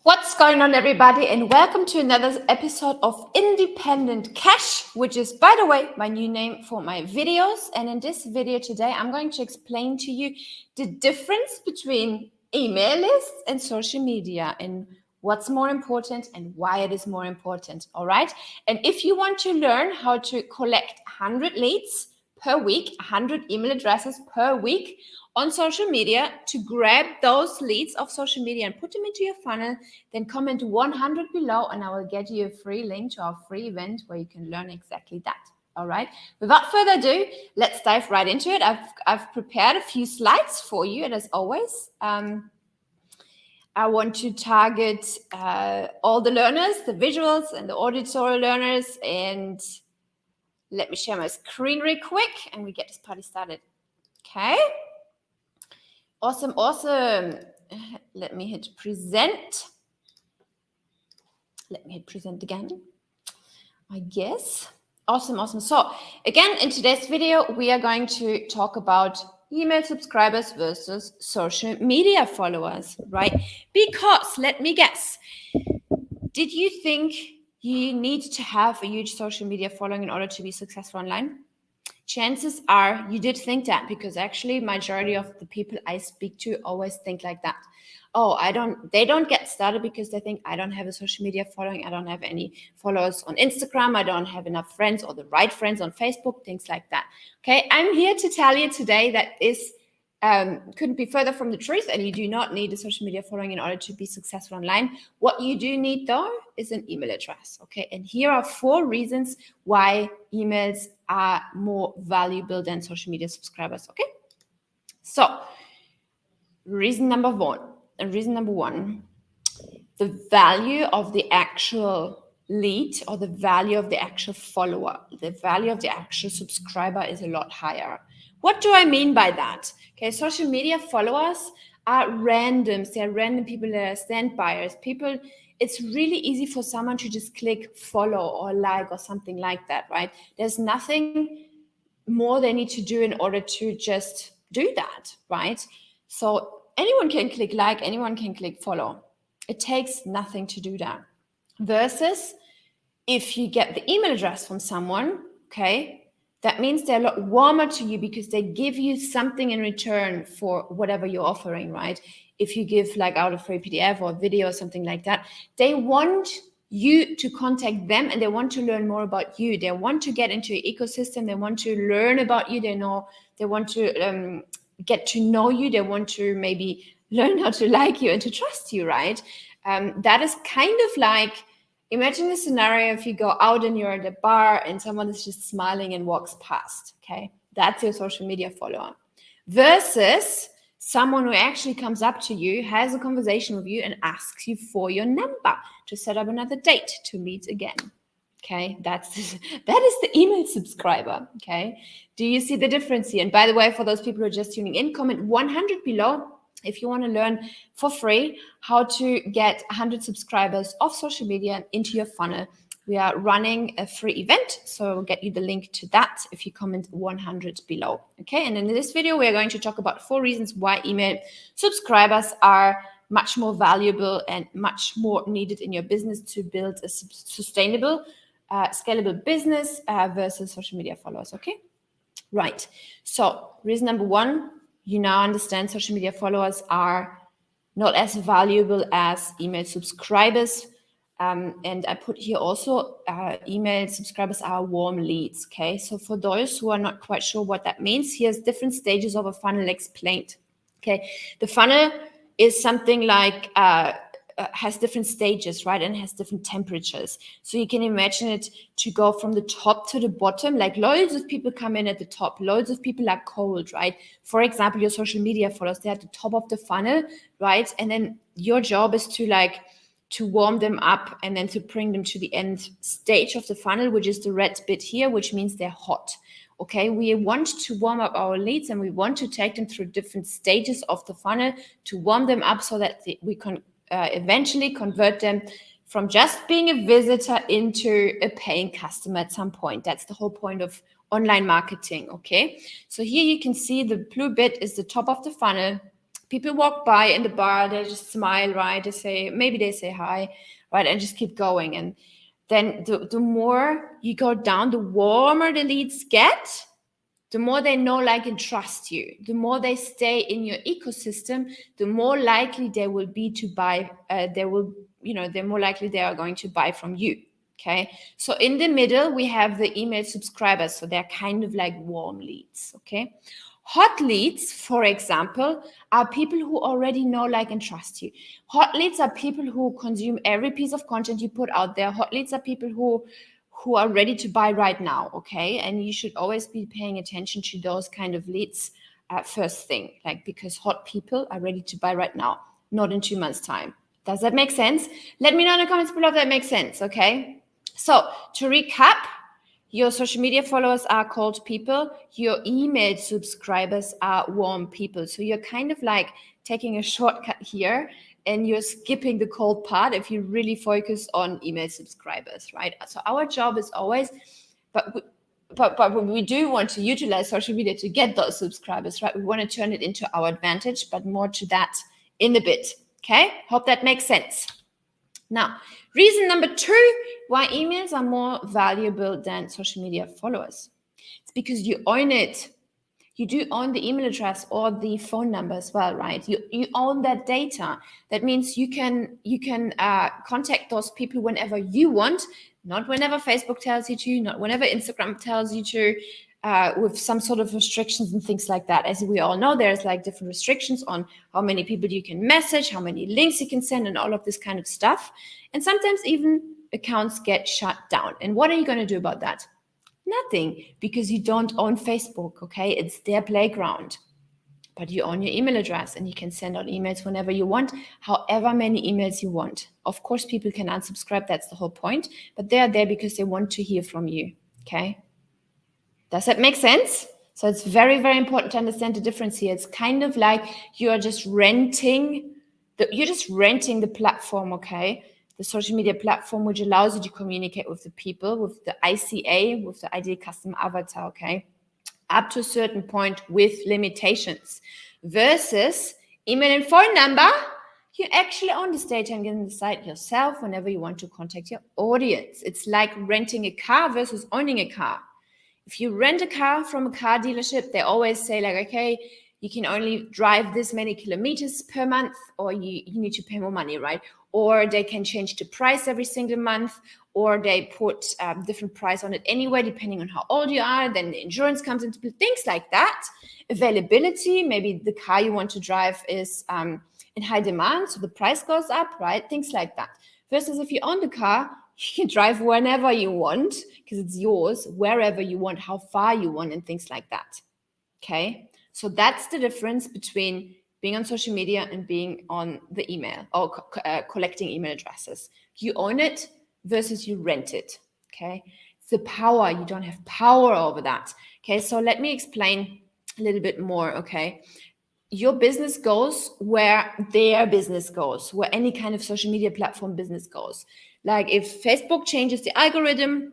What's going on, everybody, and welcome to another episode of Independent Cash, which is, by the way, my new name for my videos. And in this video today, I'm going to explain to you the difference between email lists and social media and what's more important and why it is more important, all right? And if you want to learn how to collect 100 leads per week, 100 email addresses per week, on social media, to grab those leads of social media and put them into your funnel, then comment 100 below and I will get you a free link to our free event where you can learn exactly that. All right. Without further ado, let's dive right into it. I've prepared a few slides for you, and as always, I want to target all the learners, the visuals and the auditory learners. And let me share my screen real quick and we get this party started. Okay. Awesome. Let me hit present. Let me hit present again, I guess. Awesome. So again, in today's video, we are going to talk about email subscribers versus social media followers, right? Because let me guess, did you think you need to have a huge social media following in order to be successful online? Chances are you did think that, because actually majority of the people I speak to always think like that. Oh, they don't get started because they think I don't have a social media following. I don't have any followers on Instagram. I don't have enough friends or the right friends on Facebook, things like that. Okay, I'm here to tell you today that this couldn't be further from the truth, and you do not need a social media following in order to be successful online. What you do need, though, is an email address, okay? And here are 4 reasons why emails are more valuable than social media subscribers, okay? So, reason number one, the value of the actual lead or the value of the actual follower, the value of the actual subscriber is a lot higher. What do I mean by that? Okay, social media followers are randoms. They're random people, they're standbyers. People, it's really easy for someone to just click follow or like or something like that, right? There's nothing more they need to do in order to just do that, right? So anyone can click like, anyone can click follow. It takes nothing to do that. Versus if you get the email address from someone, okay, that means they're a lot warmer to you because they give you something in return for whatever you're offering, right? If you give like out a free PDF or a video or something like that, they want you to contact them and they want to learn more about you. They want to get into your ecosystem. They want to learn about you. They want to get to know you. They want to maybe learn how to like you and to trust you, right? That is kind of like, imagine the scenario if you go out and you're at a bar and someone is just smiling and walks past, okay? That's your social media follower. Versus someone who actually comes up to you, has a conversation with you and asks you for your number to set up another date to meet again. Okay, that is the email subscriber, okay? Do you see the difference here? And by the way, for those people who are just tuning in, comment 100 below if you want to learn for free how to get 100 subscribers of social media into your funnel. We are running a free event, so we'll get you the link to that if you comment 100 below. Okay, and in this video, we are going to talk about 4 reasons why email subscribers are much more valuable and much more needed in your business to build a sustainable, scalable business versus social media followers. Okay, right. So reason number 1, you now understand social media followers are not as valuable as email subscribers. And I put here also email subscribers are warm leads. Okay, so for those who are not quite sure what that means, here's different stages of a funnel explained. Okay, the funnel is something like has different stages, right? And has different temperatures. So you can imagine it to go from the top to the bottom, like loads of people come in at the top, loads of people are cold, right? For example, your social media followers, they're at the top of the funnel, right? And then your job is to warm them up and then to bring them to the end stage of the funnel, which is the red bit here, which means they're hot. Okay, we want to warm up our leads and we want to take them through different stages of the funnel to warm them up so that we can eventually convert them from just being a visitor into a paying customer at some point. That's the whole point of online marketing, okay? So here you can see the blue bit is the top of the funnel. People walk by in the bar, they just smile, right? Maybe they say hi, right? And just keep going. And then the more you go down, the warmer the leads get, the more they know, like, and trust you, the more they stay in your ecosystem, the more likely they will be to buy, they're more likely they are going to buy from you. Okay. So in the middle, we have the email subscribers. So they're kind of like warm leads. Okay. Hot leads, for example, are people who already know, like, and trust you. Hot leads are people who consume every piece of content you put out there. Hot leads are people who are ready to buy right now, okay? And you should always be paying attention to those kind of leads first thing, like, because hot people are ready to buy right now, not in 2 months' time. Does that make sense? Let me know in the comments below if that makes sense, okay? So to recap, your social media followers are cold people. Your email subscribers are warm people. So you're kind of like taking a shortcut here, and you're skipping the cold part if you really focus on email subscribers, right? So our job is always, but we do want to utilize social media to get those subscribers, right? We want to turn it into our advantage, but more to that in a bit, okay? Hope that makes sense. Now, reason number 2 why emails are more valuable than social media followers. It's because you own it. You do own the email address or the phone number as well, right? You own that data. That means you can contact those people whenever you want, not whenever Facebook tells you to, not whenever Instagram tells you to, with some sort of restrictions and things like that. As we all know, there's like different restrictions on how many people you can message, how many links you can send, and all of this kind of stuff. And sometimes even accounts get shut down. And what are you going to do about that? Nothing, because you don't own Facebook, okay? It's their playground. But you own your email address, and you can send out emails whenever you want, however many emails you want. Of course, people can unsubscribe. That's the whole point. But they are there because they want to hear from you, okay? Does that make sense? So it's very, very important to understand the difference here. It's kind of like you're just renting the platform, okay? The social media platform, which allows you to communicate with the people, with the ICA, with the ideal customer avatar, okay? Up to a certain point with limitations. Versus email and phone number, you actually own this data and can decide yourself whenever you want to contact your audience. It's like renting a car versus owning a car. If you rent a car from a car dealership, they always say, like, okay, you can only drive this many kilometers per month, or you need to pay more money, right? Or they can change the price every single month, or they put different price on it anyway, depending on how old you are. Then the insurance comes into play, things like that. Availability, maybe the car you want to drive is in high demand, so the price goes up, right? Things like that. Versus if you own the car, you can drive whenever you want because it's yours, wherever you want, how far you want, and things like that, okay? So that's the difference between being on social media and being on the email or collecting email addresses. You own it versus you rent it, okay? It's the power. You don't have power over that, okay? So let me explain a little bit more, okay? Your business goes where their business goes, where any kind of social media platform business goes. Like if Facebook changes the algorithm,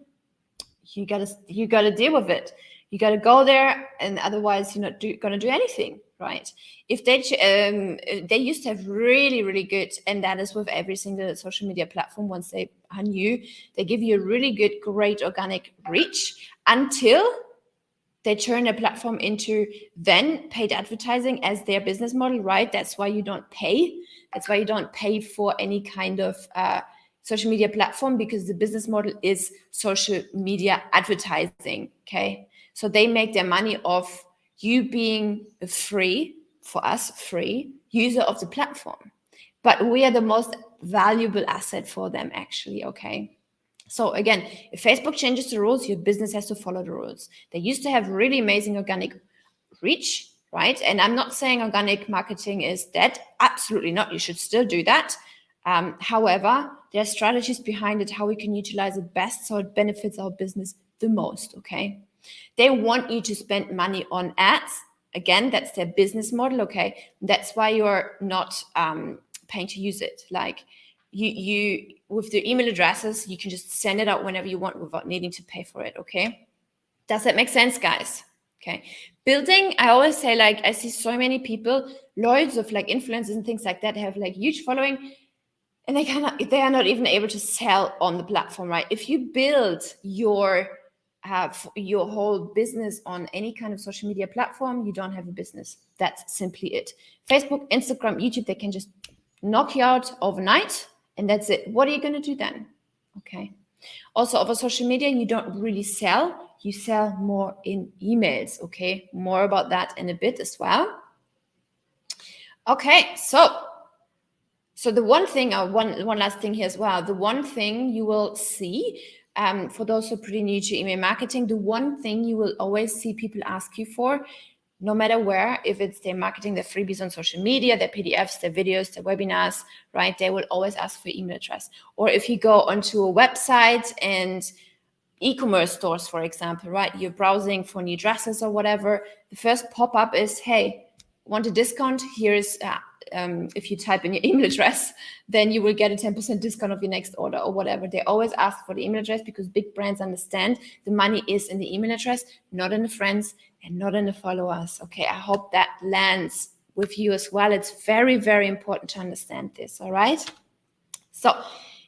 you gotta deal with it. You got to go there, and otherwise you're not going to do anything, right? If they used to have really, really good, and that is with every single social media platform, once they are new, they give you a really good, great organic reach until they turn a platform into then paid advertising as their business model, right? That's why you don't pay. That's why you don't pay for any kind of social media platform, because the business model is social media advertising, okay? So they make their money off you being a free user of the platform. But we are the most valuable asset for them, actually, okay? So again, if Facebook changes the rules, your business has to follow the rules. They used to have really amazing organic reach, right? And I'm not saying organic marketing is dead. Absolutely not. You should still do that. However, there are strategies behind it, how we can utilize it best so it benefits our business the most, okay? They want you to spend money on ads. Again, that's their business model, okay? That's why you're not paying to use it. Like you with the email addresses, you can just send it out whenever you want without needing to pay for it, okay? Does that make sense, guys? Okay. Building, I always say, like, I see so many people, loads of like influencers and things like that have like huge following, and they are not even able to sell on the platform, right? If you build your whole business on any kind of social media platform, you don't have a business. That's simply it. Facebook, Instagram, YouTube, they can just knock you out overnight, and that's it. What are you going to do then? Okay. Also, over social media, you don't really sell. You sell more in emails, okay? More about that in a bit as well. Okay, so the one thing, one last thing here as well, the one thing you will see, for those who are pretty new to email marketing, the one thing you will always see people ask you for, no matter where, if it's their marketing, their freebies on social media, their PDFs, their videos, their webinars, right? They will always ask for email address. Or if you go onto a website and e-commerce stores, for example, right? You're browsing for new dresses or whatever. The first pop-up is, hey, want a discount? Here's, if you type in your email address, then you will get a 10% discount of your next order or whatever. They always ask for the email address because big brands understand the money is in the email address, not in the friends and not in the followers. Okay, I hope that lands with you as well. It's very, very important to understand this, all right? So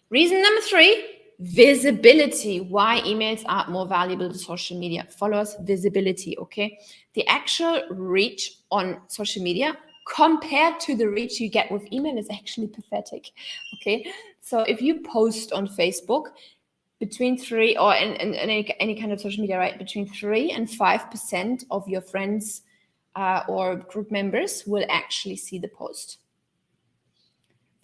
reason number 3, visibility. Why emails are more valuable to social media. Followers, visibility, okay? The actual reach on social media compared to the reach you get with email is actually pathetic, okay? So if you post on Facebook, between 3 or in any kind of social media, right? Between 3 and 5% of your friends or group members will actually see the post.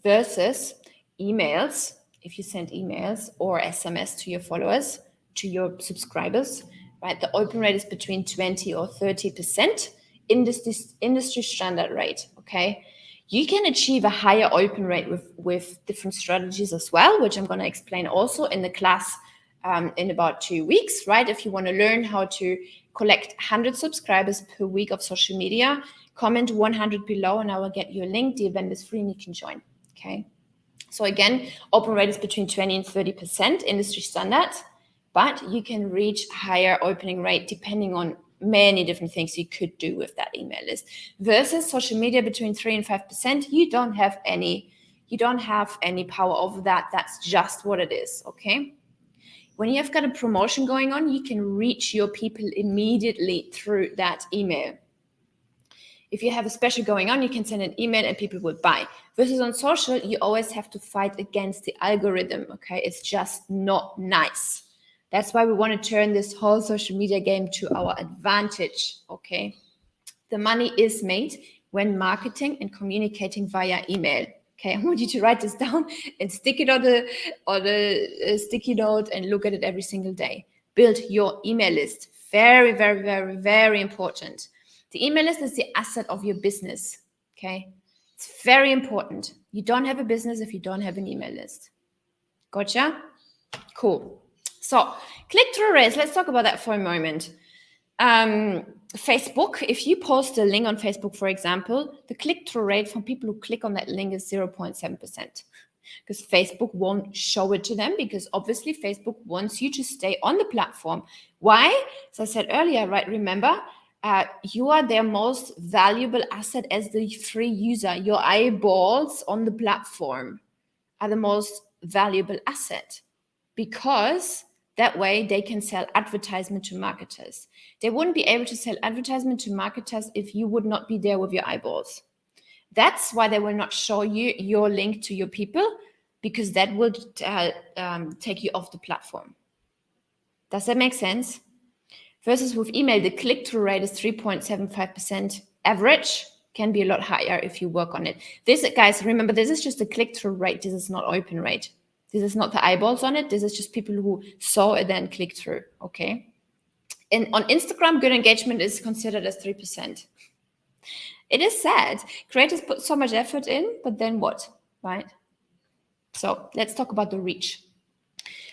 Versus emails, if you send emails or SMS to your followers, to your subscribers, right? The open rate is between 20 or 30% industry standard rate, okay? You can achieve a higher open rate with different strategies as well, which I'm going to explain also in the class in about 2 weeks, right? If you want to learn how to collect 100 subscribers per week of social media, comment 100 below and I will get you a link. The event is free and you can join, okay? So again, open rate is between 20 and 30% industry standard, but you can reach higher opening rate depending on many different things you could do with that email list. Versus social media between 3 and 5%, you don't have any power over that. That's just what it is, okay? When you have got a promotion going on, you can reach your people immediately through that email. If you have a special going on, you can send an email and people will buy. Versus on social, you always have to fight against the algorithm, okay? It's just not nice. That's why we want to turn this whole social media game to our advantage, okay? The money is made when marketing and communicating via email. Okay, I want you to write this down and stick it on the sticky note and look at it every single day. Build your email list. Very, very, very, very important. The email list is the asset of your business, okay? It's very important. You don't have a business if you don't have an email list. Gotcha? Cool. So click-through rates, let's talk about that for a moment. Facebook, if you post a link on Facebook, for example, the click-through rate from people who click on that link is 0.7%. Because Facebook won't show it to them because obviously Facebook wants you to stay on the platform. Why? As I said earlier, right? Remember, you are their most valuable asset as the free user. Your eyeballs on the platform are the most valuable asset because that way they can sell advertisement to marketers. They wouldn't be able to sell advertisement to marketers if you would not be there with your eyeballs. That's why they will not show you your link to your people because that would take you off the platform. Does that make sense? Versus with email, the click-through rate is 3.75% average, can be a lot higher if you work on it. This, guys, remember, this is just a click-through rate. This is not open rate. This is not the eyeballs on it. This is just people who saw it and clicked through, okay? And on Instagram, good engagement is considered as 3%. It is sad. Creators put so much effort in, but then what, right? So let's talk about the reach.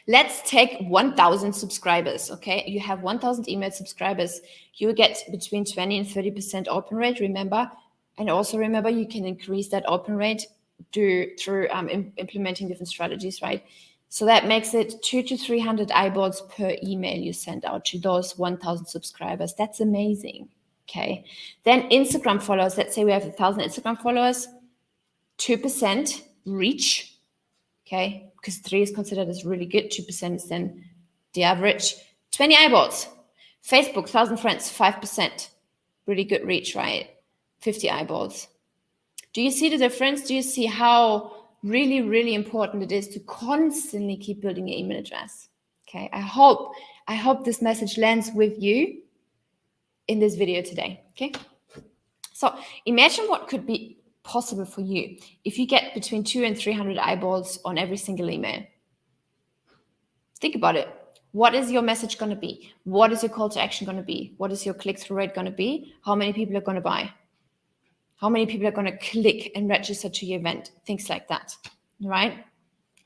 Let's take 1,000 subscribers, okay? You have 1,000 email subscribers. You get between 20 and 30% open rate, remember? And also remember, you can increase that open rate through implementing different strategies, right? So that makes it 200 to 300 eyeballs per email you send out to those 1,000 subscribers. That's amazing. Okay. Then Instagram followers. Let's say we have 1,000 Instagram followers, 2% reach. Okay. Because 3 is considered as really good. 2% is then the average. 20 eyeballs. Facebook, 1,000 friends, 5%. Really good reach, right? 50 eyeballs. Do you see the difference? Do you see how really, really important it is to constantly keep building your email address? Okay, I hope this message lands with you in this video today. Okay, so imagine what could be possible for you if you get between 200 and 300 eyeballs on every single email. Think about it. What is your message going to be? What is your call to action going to be? What is your click-through rate going to be? How many people are going to buy? How many people are going to click and register to your event? Things like that, right?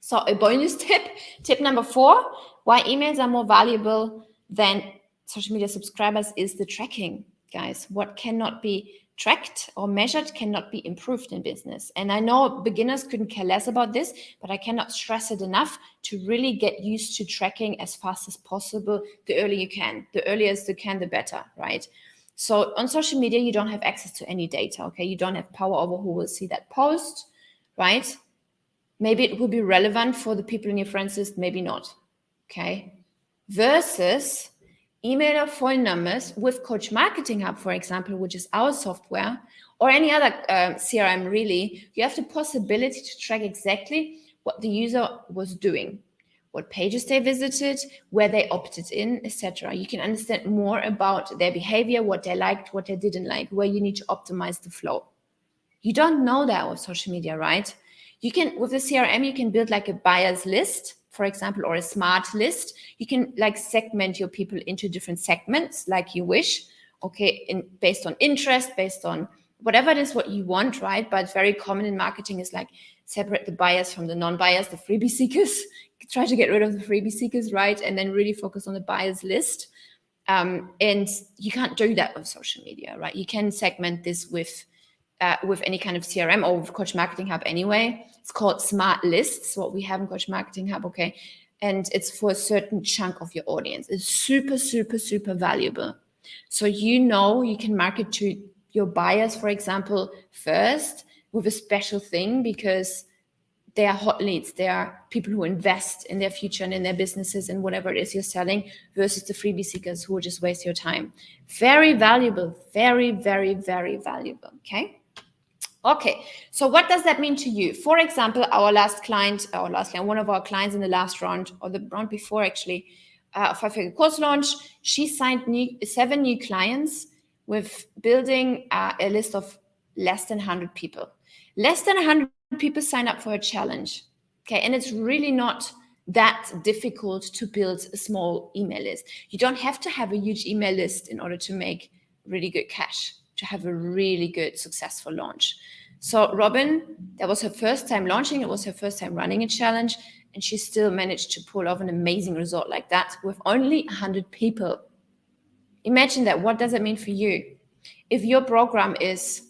So a bonus tip number 4, why emails are more valuable than social media subscribers is the tracking, guys. What cannot be tracked or measured cannot be improved in business. And I know beginners couldn't care less about this, but I cannot stress it enough to really get used to tracking as fast as possible. The earlier you can, the earlier you can, the better, right? So on social media, you don't have access to any data, okay? You don't have power over who will see that post, right? Maybe it will be relevant for the people in your friends list, maybe not, okay? Versus email or phone numbers with Coach Marketing Hub, for example, which is our software, or any other CRM really, you have the possibility to track exactly what the user was doing, what pages they visited, where they opted in, etc. You can understand more about their behavior, what they liked, what they didn't like, where you need to optimize the flow. You don't know that with social media, right? You can, with the CRM, you can build like a buyers list, for example, or a smart list. You can like segment your people into different segments like you wish, okay, based on interest, based on whatever it is what you want, right? But very common in marketing is like separate the buyers from the non-buyers, the freebie seekers. Try to get rid of the freebie seekers, right? And then really focus on the buyers list. And you can't do that with social media, right? You can segment this with any kind of CRM or with Coach Marketing Hub anyway. It's called Smart Lists, what we have in Coach Marketing Hub, okay? And it's for a certain chunk of your audience. It's super, super, super valuable. So you know you can market to your buyers, for example, first with a special thing because they are hot leads. They are people who invest in their future and in their businesses and whatever it is you're selling versus the freebie seekers who will just waste your time. Very valuable, very, very, very valuable, okay? Okay, so what does that mean to you? For example, one of our clients in the last round, or the round before actually, 5-figure course launch, she signed 7 new clients with building a list of less than 100 people. Less than 100 people sign up for a challenge, okay? And it's really not that difficult to build a small email list. You don't have to have a huge email list in order to make really good cash, to have a really good, successful launch. So Robyn, that was her first time launching. It was her first time running a challenge, and she still managed to pull off an amazing result like that with only 100 people. Imagine that. What does it mean for you? If your program is,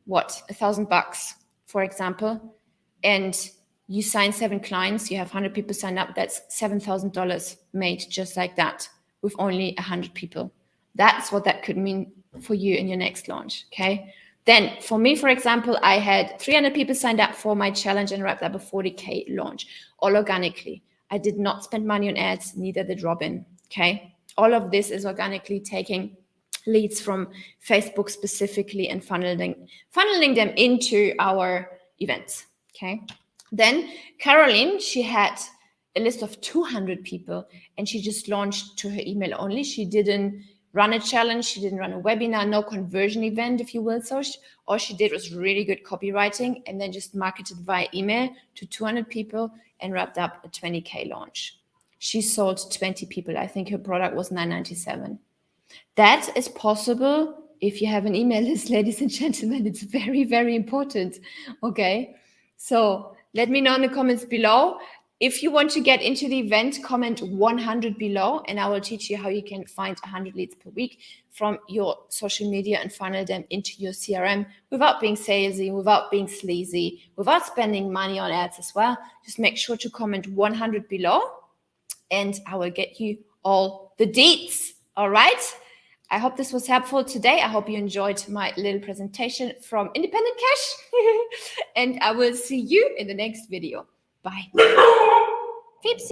what, $1,000, for example, and you sign 7 clients, you have 100 people sign up, that's $7,000 made just like that with only 100 people. That's what that could mean for you in your next launch, okay? Then for me, for example, I had 300 people signed up for my challenge and wrapped up a 40K launch, all organically. I did not spend money on ads, neither did Robyn, okay? All of this is organically taking leads from Facebook specifically and funneling them into our events, okay? Then Caroline, she had a list of 200 people and she just launched to her email only. She didn't run a challenge, she didn't run a webinar, no conversion event, if you will. So all she did was really good copywriting and then just marketed via email to 200 people and wrapped up a 20K launch. She sold 20 people. I think her product was $9.97. That is possible if you have an email list, ladies and gentlemen. It's very, very important, okay? So let me know in the comments below. If you want to get into the event, comment 100 below, and I will teach you how you can find 100 leads per week from your social media and funnel them into your CRM without being salesy, without being sleazy, without spending money on ads as well. Just make sure to comment 100 below, and I will get you all the deets. All right. I hope this was helpful today. I hope you enjoyed my little presentation from Independent Cash, and I will see you in the next video. Bye. Peeps.